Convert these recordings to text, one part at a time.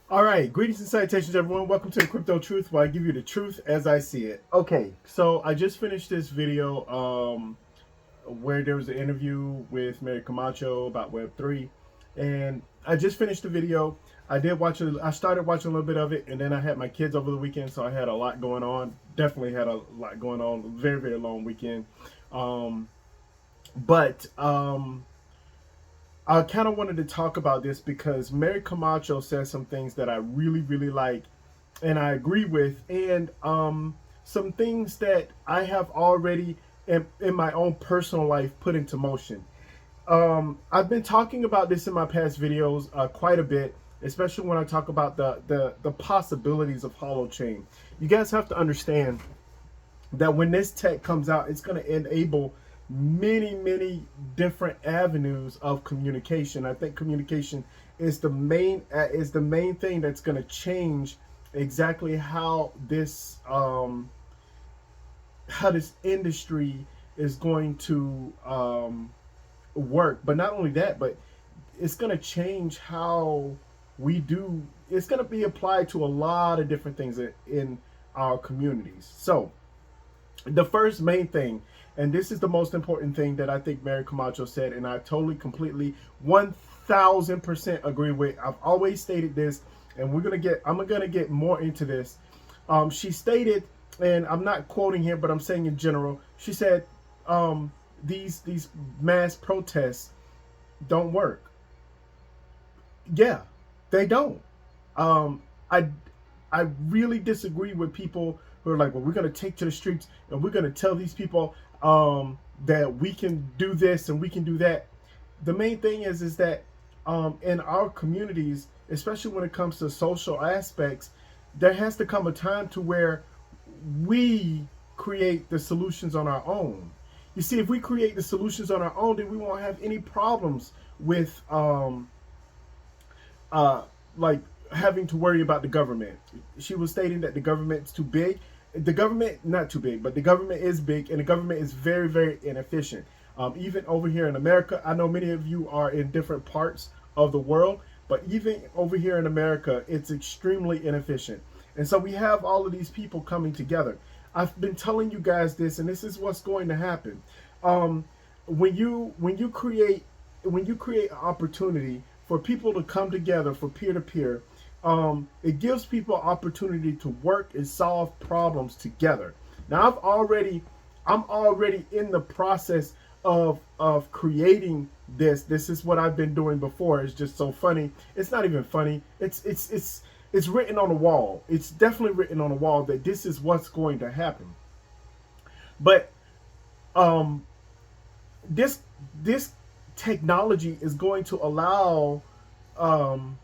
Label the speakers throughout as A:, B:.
A: All right, greetings and salutations, everyone. Welcome to the Crypto Truth, where I give you the truth as I see it. Okay, so I just finished this video where there was an interview with Mary Camacho about Web3, and I just finished the video. I did watch it. I started watching a little bit of it, and then I had my kids over the weekend, so I had a lot going on. Definitely had a lot going on. Very, very long weekend. Um, but I kind of wanted to talk about this because Mary Camacho says some things that I really, really like and I agree with, and some things that I have already in my own personal life put into motion. I've been talking about this in my past videos quite a bit, especially when I talk about the possibilities of Holochain. You guys have to understand that when this tech comes out, it's going to enable many different avenues of communication. I think communication is the main thing that's going to change exactly how this industry is going to work. But not only that, but it's going to change how we do. It's going to be applied to a lot of different things in our communities. So the first main thing, and this is the most important thing that I think Mary Camacho said, and I totally, completely, 1000% agree with. I've always stated this, and I'm gonna get more into this. She stated, and I'm not quoting here, but I'm saying in general. She said, these mass protests don't work. Yeah, they don't. Um, I I really disagree with people who are like, well, we're going to take to the streets and we're going to tell these people that we can do this and we can do that. The main thing is that in our communities, especially when it comes to social aspects, there has to come a time to where we create the solutions on our own. You see, if we create the solutions on our own, then we won't have any problems with uh, like having to worry about the government. She was stating that the government's too big. The government, not too big, but the government is big, and the government is very inefficient. Even over here in America, I know many of you are in different parts of the world, but even over here in America, it's extremely inefficient. And so we have all of these people coming together. I've been telling you guys this, and this is what's going to happen. Um, when you create an opportunity for people to come together for peer to peer, it gives people opportunity to work and solve problems together. Now I'm already in the process of creating this. This is what I've been doing before. It's just so funny. It's not even funny. It's written on the wall. It's definitely written on the wall that this is what's going to happen. But um, this this technology is going to allow um,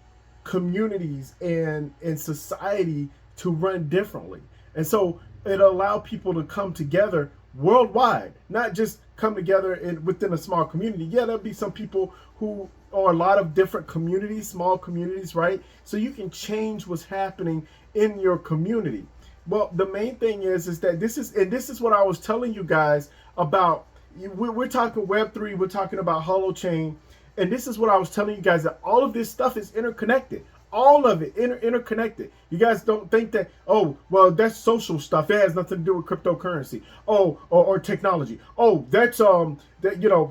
A: communities and society to run differently, and so it allow people to come together worldwide, not just come together within a small community. Yeah, there'll be some people who are a lot of different communities, small communities, right? So you can change what's happening in your community. Well, the main thing is that this is what I was telling you guys about. We're talking Web3, we're talking about Holochain, and this is what I was telling you guys, that all of this stuff is interconnected. All of it interconnected. You guys don't think that, oh, well, that's social stuff. It has nothing to do with cryptocurrency. Oh, or technology. Oh, that's that you know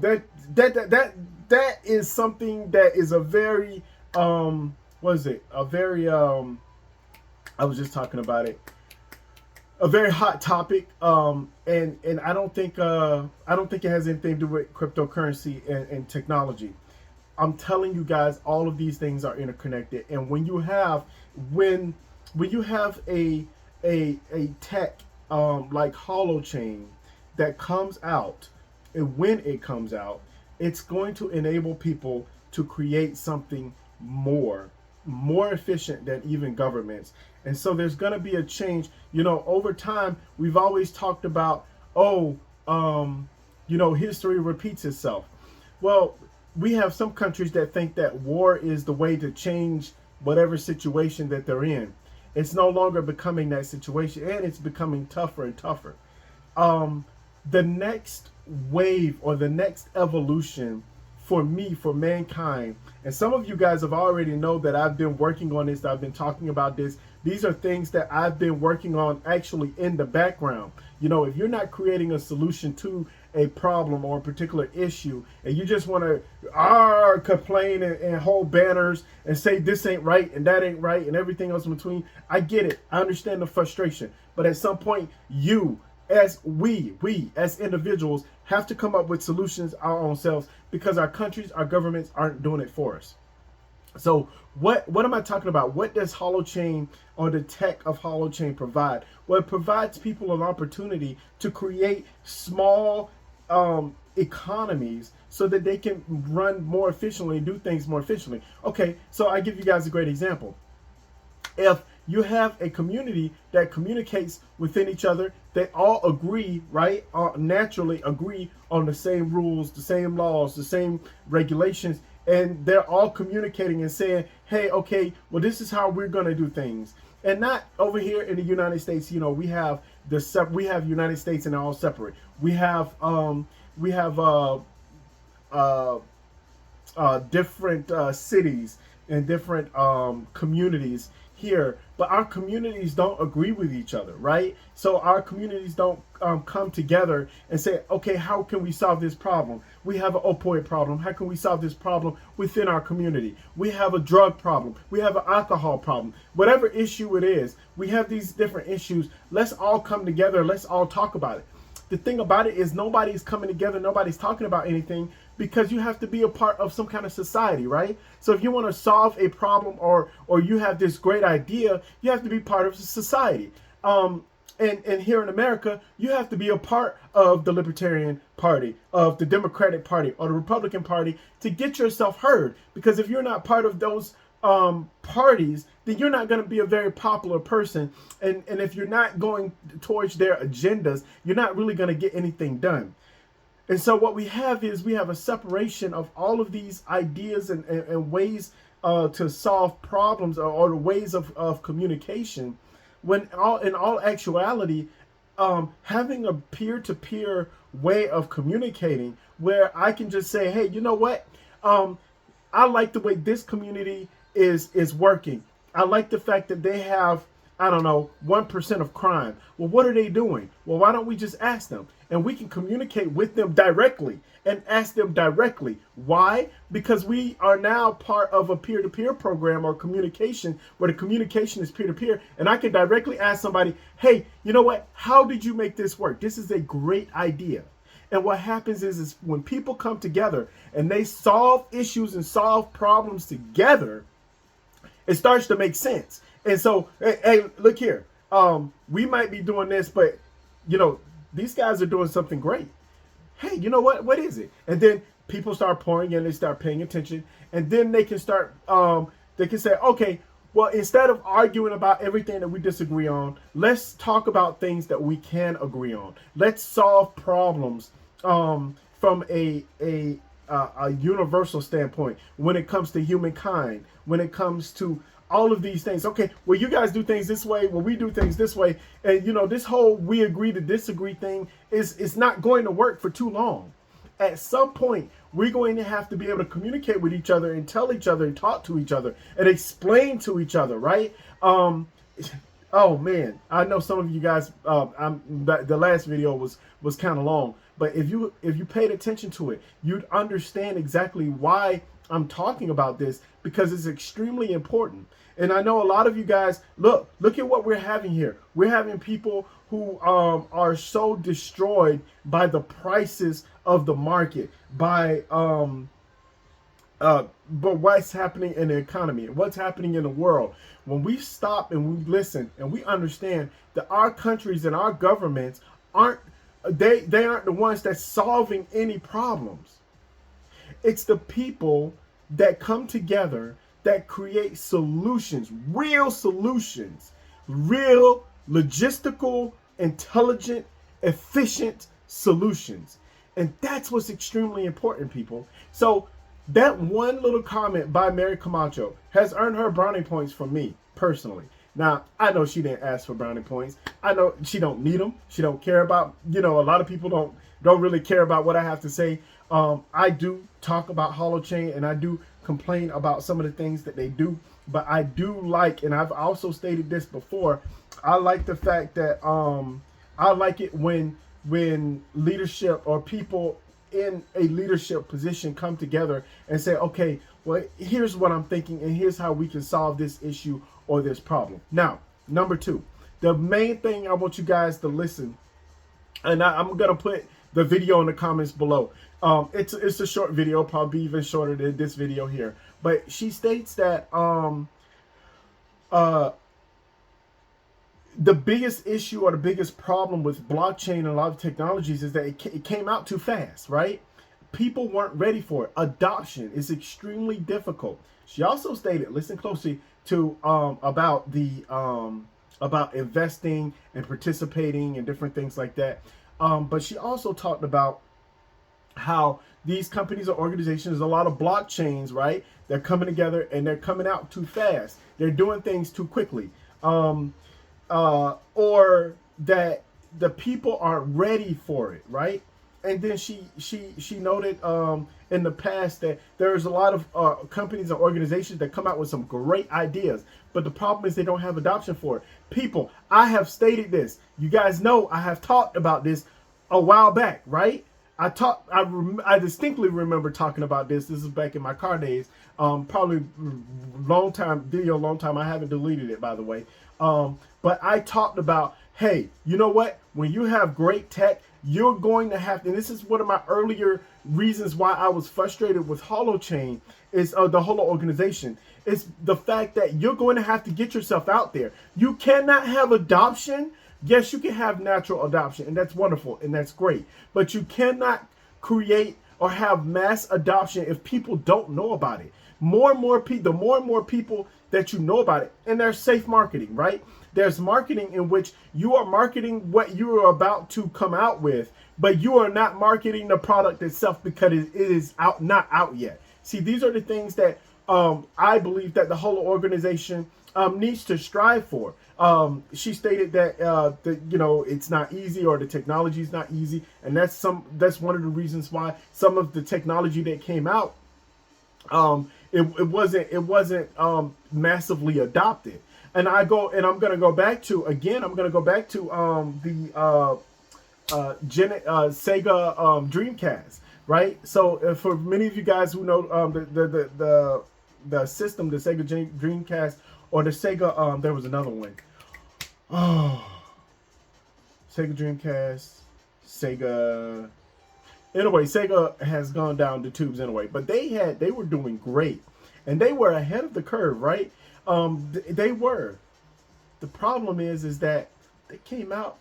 A: that is something that is a very what is it? A very I was just talking about it, a very hot topic, and I don't think it has anything to do with cryptocurrency and technology. I'm telling you guys, all of these things are interconnected, and when you have a tech like Holochain that comes out, and when it comes out, it's going to enable people to create something more efficient than even governments. And so there's going to be a change. You know, over time, we've always talked about, oh, history repeats itself. Well, we have some countries that think that war is the way to change whatever situation that they're in. It's no longer becoming that situation, and it's becoming tougher and tougher. The next wave or the next evolution for me, for mankind. And some of you guys have already know that I've been working on this. I've been talking about this. These are things that I've been working on actually in the background. You know, if you're not creating a solution to a problem or a particular issue, and you just want to complain and hold banners and say this ain't right and that ain't right and everything else in between, I get it. I understand the frustration. But at some point, we as individuals have to come up with solutions our own selves, because our countries, our governments aren't doing it for us. So what am I talking about? What does Holochain or the tech of Holochain provide? Well, it provides people an opportunity to create small economies so that they can run more efficiently and do things more efficiently. Okay, so I give you guys a great example. If you have a community that communicates within each other, they all agree, right? Naturally agree on the same rules, the same laws, the same regulations, and they're all communicating and saying, hey, okay, well, this is how we're going to do things. And not over here in the United States, you know, we have United States and they're all separate. We have different cities and different communities here, but our communities don't agree with each other, right? So our communities don't come together and say, okay, how can we solve this problem? We have an opioid problem. How can we solve this problem within our community? We have a drug problem. We have an alcohol problem. Whatever issue it is, we have these different issues. Let's all come together. Let's all talk about it. The thing about it is nobody's coming together. Nobody's talking about anything, because you have to be a part of some kind of society, right? So if you want to solve a problem or you have this great idea, you have to be part of society. And here in America, you have to be a part of the Libertarian Party, of the Democratic Party, or the Republican Party to get yourself heard. Because if you're not part of those parties, then you're not going to be a very popular person. And if you're not going towards their agendas, you're not really going to get anything done. And so what we have is we have a separation of all of these ideas and ways to solve problems, or the ways of communication, when in all actuality, having a peer-to-peer way of communicating where I can just say, hey, you know what? I like the way this community is working. I like the fact that they have, I don't know, 1% of crime. Well, what are they doing? Well, why don't we just ask them? And we can communicate with them directly and ask them directly. Why? Because we are now part of a peer-to-peer program or communication where the communication is peer-to-peer. And I can directly ask somebody, hey, you know what? How did you make this work? This is a great idea. And what happens is when people come together and they solve issues and solve problems together, it starts to make sense. And so, hey, look here. We might be doing this, but, you know, these guys are doing something great. Hey, you know what? What is it? And then people start pouring in, they start paying attention. And then they can start, they can say, okay, well, instead of arguing about everything that we disagree on, let's talk about things that we can agree on. Let's solve problems from a universal standpoint when it comes to humankind, when it comes to all of these things. Okay, well, you guys do things this way, well, we do things this way. And, you know, this whole we agree to disagree thing is not going to work for too long. At some point, we're going to have to be able to communicate with each other and tell each other and talk to each other and explain to each other, right? Oh, man, I know some of you guys, the last video was kind of long. But if you paid attention to it, you'd understand exactly why I'm talking about this, because it's extremely important. And I know a lot of you guys, look at what we're having here. We're having people who are so destroyed by the prices of the market, by but what's happening in the economy, what's happening in the world. When we stop and we listen and we understand that our countries and our governments aren't the ones that's solving any problems. It's the people that come together that create solutions, real logistical, intelligent, efficient solutions. And that's what's extremely important, people. So that one little comment by Mary Camacho has earned her brownie points from me personally. Now, I know she didn't ask for brownie points. I know she don't need them. She don't care about, you know, a lot of people don't really care about what I have to say. I do talk about Holochain and I do complain about some of the things that they do, but I do like, and I've also stated this before, I like the fact that I like it when leadership or people in a leadership position come together and say, okay, well, here's what I'm thinking and here's how we can solve this issue or this problem. Now, number two, the main thing I want you guys to listen, and I'm gonna put the video in the comments below. It's a short video, probably even shorter than this video here. But she states that the biggest issue or the biggest problem with blockchain and a lot of technologies is that it came out too fast, right? People weren't ready for it. Adoption is extremely difficult. She also stated, listen closely to about investing and participating and different things like that. But she also talked about how these companies or organizations, a lot of blockchains, right? They're coming together and they're coming out too fast. They're doing things too quickly. Or that the people aren't ready for it, right? And then she noted in the past that there's a lot of companies and organizations that come out with some great ideas, but the problem is they don't have adoption for it. People, I have stated this. You guys know I have talked about this a while back, right? I distinctly remember talking about this. This is back in my car days. Probably long time. I haven't deleted it, by the way. But I talked about, hey, you know what? When you have great tech, you're going to have, and this is one of my earlier reasons why I was frustrated with Holochain, is the Holo organization. It's the fact that you're going to have to get yourself out there. You cannot have adoption. Yes, you can have natural adoption, and that's wonderful, and that's great. But you cannot create or have mass adoption if people don't know about it. More and more people, the more and more people that you know about it, and there's safe marketing, right? There's marketing in which you are marketing what you are about to come out with, but you are not marketing the product itself because it is not out yet. See, these are the things that I believe that the whole organization needs to strive for. She stated that it's not easy, or the technology is not easy, and that's one of the reasons why some of the technology that came out it wasn't massively adopted. And I'm gonna go back to the Sega Dreamcast, right? So for many of you guys who know the system, the Sega Dreamcast, or the Sega there was another one. Oh, Sega Dreamcast, Sega. Anyway, Sega has gone down the tubes anyway, but they were doing great, and they were ahead of the curve, right? They were. The problem is that they came out.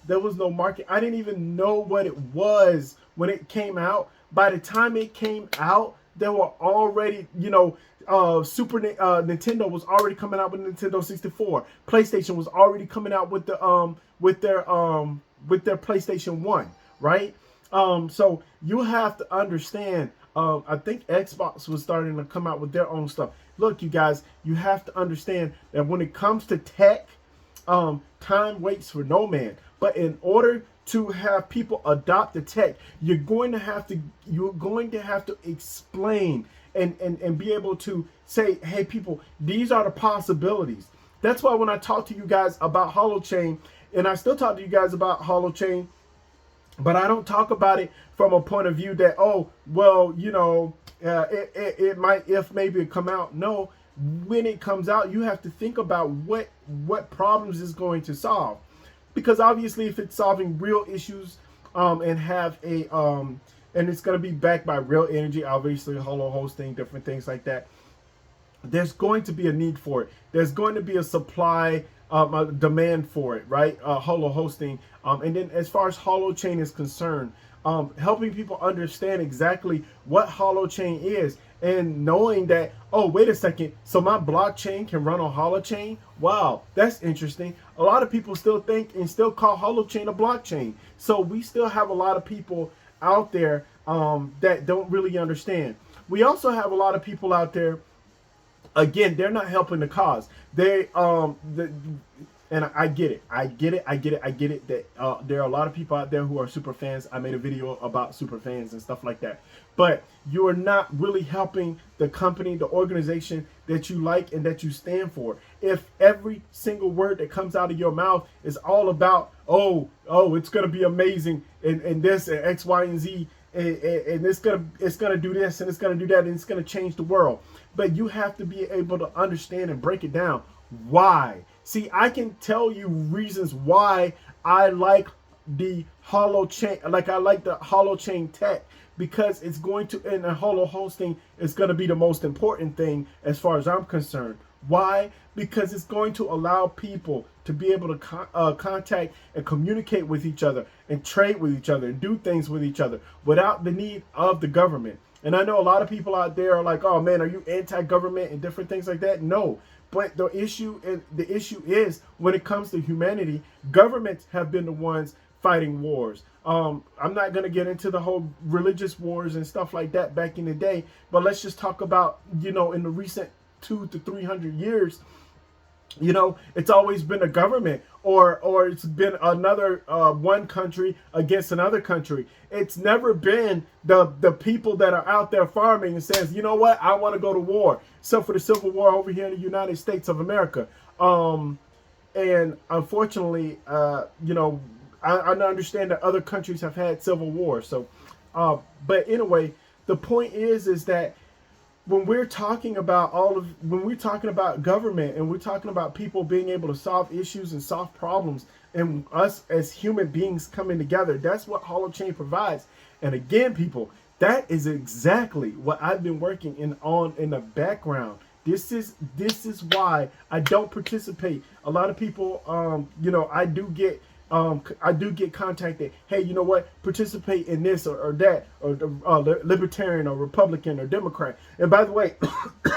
A: There was no market. I didn't even know what it was when it came out. By the time it came out, there were already, Nintendo was already coming out with Nintendo 64. PlayStation was already coming out with their PlayStation 1, right? So you have to understand. I think Xbox was starting to come out with their own stuff. Look, you guys, you have to understand that when it comes to tech, time waits for no man. But in order to have people adopt the tech, you're going to have to explain and be able to say, hey, people, these are the possibilities. That's why when I talk to you guys about Holochain, and I still talk to you guys about Holochain, but I don't talk about it from a point of view that, oh, well, it might, if maybe it come out. No, when it comes out, you have to think about what problems it's going to solve. Because obviously, if it's solving real issues and have a and it's going to be backed by real energy, obviously, holo hosting, different things like that, there's going to be a need for it. There's going to be a supply, a demand for it, right? Holo hosting. And then as far as Holochain is concerned, helping people understand exactly what Holochain is, and knowing that, oh, wait a second, so my blockchain can run on Holochain? Wow, that's interesting. A lot of people still think and still call Holochain a blockchain. So we still have a lot of people out there that don't really understand. We also have a lot of people out there, again, they're not helping the cause. And I get it. I get it. I get it. I get it that there are a lot of people out there who are super fans. I made a video about super fans and stuff like that. But you are not really helping the company, the organization that you like and that you stand for. If every single word that comes out of your mouth is all about, it's going to be amazing and this and X, Y, and Z, and it's gonna do this and it's gonna do that and it's gonna change the world. But you have to be able to understand and break it down. Why? See, I can tell you reasons why I like the Holochain, like I like the Holochain tech, because it's going to, and the holo hosting is going to be the most important thing as far as I'm concerned. Why? Because it's going to allow people to be able to contact and communicate with each other and trade with each other and do things with each other without the need of the government. And I know a lot of people out there are like, oh man, are you anti-government and different things like that? No. But the issue is when it comes to humanity, governments have been the ones fighting wars. I'm not going to get into the whole religious wars and stuff like that back in the day, but let's just talk about, in the recent 200 to 300 years, it's always been a government or it's been another one country against another country. It's never been the people that are out there farming and says, you know what, I want to go to war. So for the Civil War over here in the United States of America. And unfortunately, I understand that other countries have had civil wars. So, but anyway, the point is that when we're talking about when we're talking about government and we're talking about people being able to solve issues and solve problems and us as human beings coming together, that's what Holochain provides. And again, people, that is exactly what I've been working in the background. This is why I don't participate. A lot of people, I do get contacted. Hey, you know what? Participate in this or that, or libertarian or Republican or Democrat. And by the way,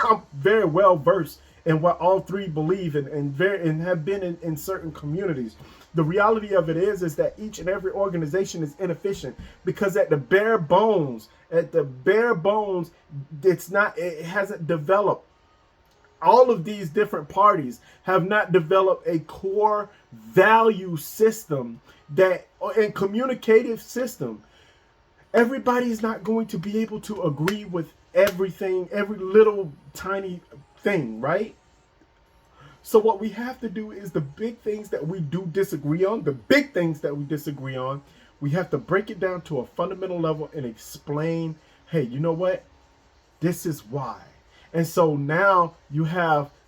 A: I'm very well versed in what all three believe and have been in certain communities. The reality of it is that each and every organization is inefficient because at the bare bones, it hasn't developed. All of these different parties have not developed a core value system and communicative system. Everybody's not going to be able to agree with everything, every little tiny thing, right? So what we have to do is the big things that we do disagree on, we have to break it down to a fundamental level and explain, hey, you know what? This is why. And so now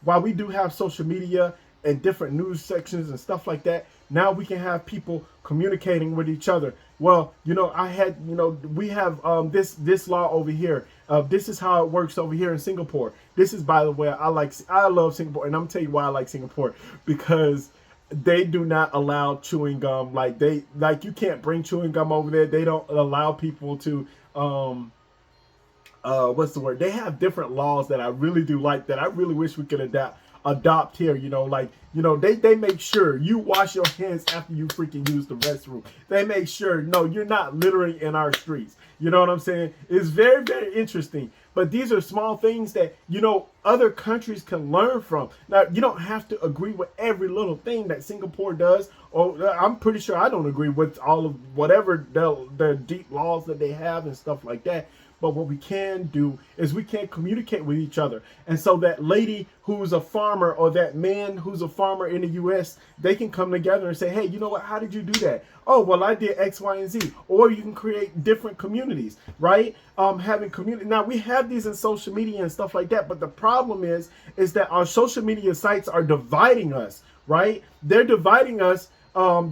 A: while we do have social media and different news sections and stuff like that, now we can have people communicating with each other. Well, we have this law over here. This is how it works over here in Singapore. This is, by the way, I love Singapore, and I'm gonna tell you why I like Singapore, because they do not allow chewing gum. You can't bring chewing gum over there. They don't allow people to what's the word? They have different laws that I really do like, that I really wish we could adopt here. They make sure you wash your hands after you freaking use the restroom. They make sure, no, you're not littering in our streets. You know what I'm saying? It's very, very interesting. But these are small things that, other countries can learn from. Now, you don't have to agree with every little thing that Singapore does. Or I'm pretty sure I don't agree with all of whatever the deep laws that they have and stuff like that. But what we can do is we can communicate with each other. And so that lady who's a farmer or that man who's a farmer in the U.S., they can come together and say, hey, you know what? How did you do that? Oh, well, I did X, Y, and Z. Or you can create different communities, right? Having community. Now, we have these in social media and stuff like that. But the problem is that our social media sites are dividing us, right? They're dividing us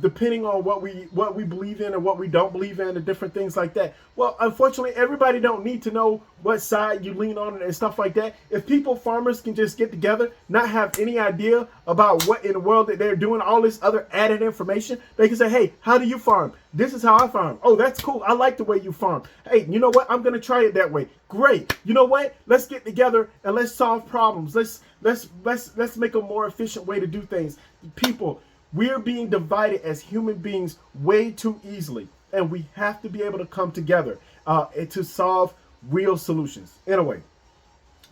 A: depending on what we believe in and what we don't believe in and different things like that. Well, unfortunately, everybody don't need to know what side you lean on and stuff like that. If farmers can just get together, not have any idea about what in the world that they're doing, all this other added information, they can say, hey, how do you farm? This is how I farm. Oh, that's cool. I like the way you farm. Hey, you know what? I'm going to try it that way. Great. You know what? Let's get together and let's solve problems. Let's make a more efficient way to do things. People, we're being divided as human beings way too easily, and we have to be able to come together to solve real solutions. Anyway,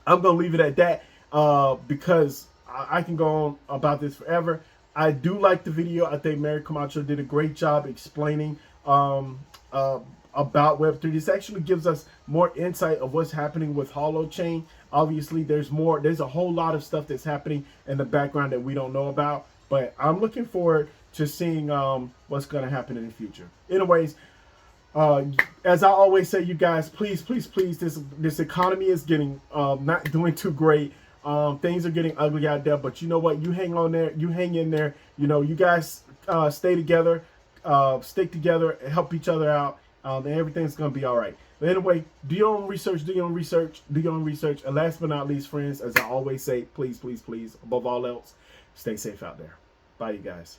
A: I'm going to leave it at that because I can go on about this forever. I do like the video. I think Mary Camacho did a great job explaining about Web3. This actually gives us more insight of what's happening with Holochain. Obviously, there's a whole lot of stuff that's happening in the background that we don't know about. But I'm looking forward to seeing what's going to happen in the future. Anyways, as I always say, you guys, please, please, please, this economy is getting not doing too great. Things are getting ugly out there, but you know what? You hang on there. You hang in there. You know, you guys stay together, stick together, help each other out, and everything's going to be all right. But anyway, do your own research, do your own research, do your own research. And last but not least, friends, as I always say, please, please, please, above all else, stay safe out there. Bye, you guys.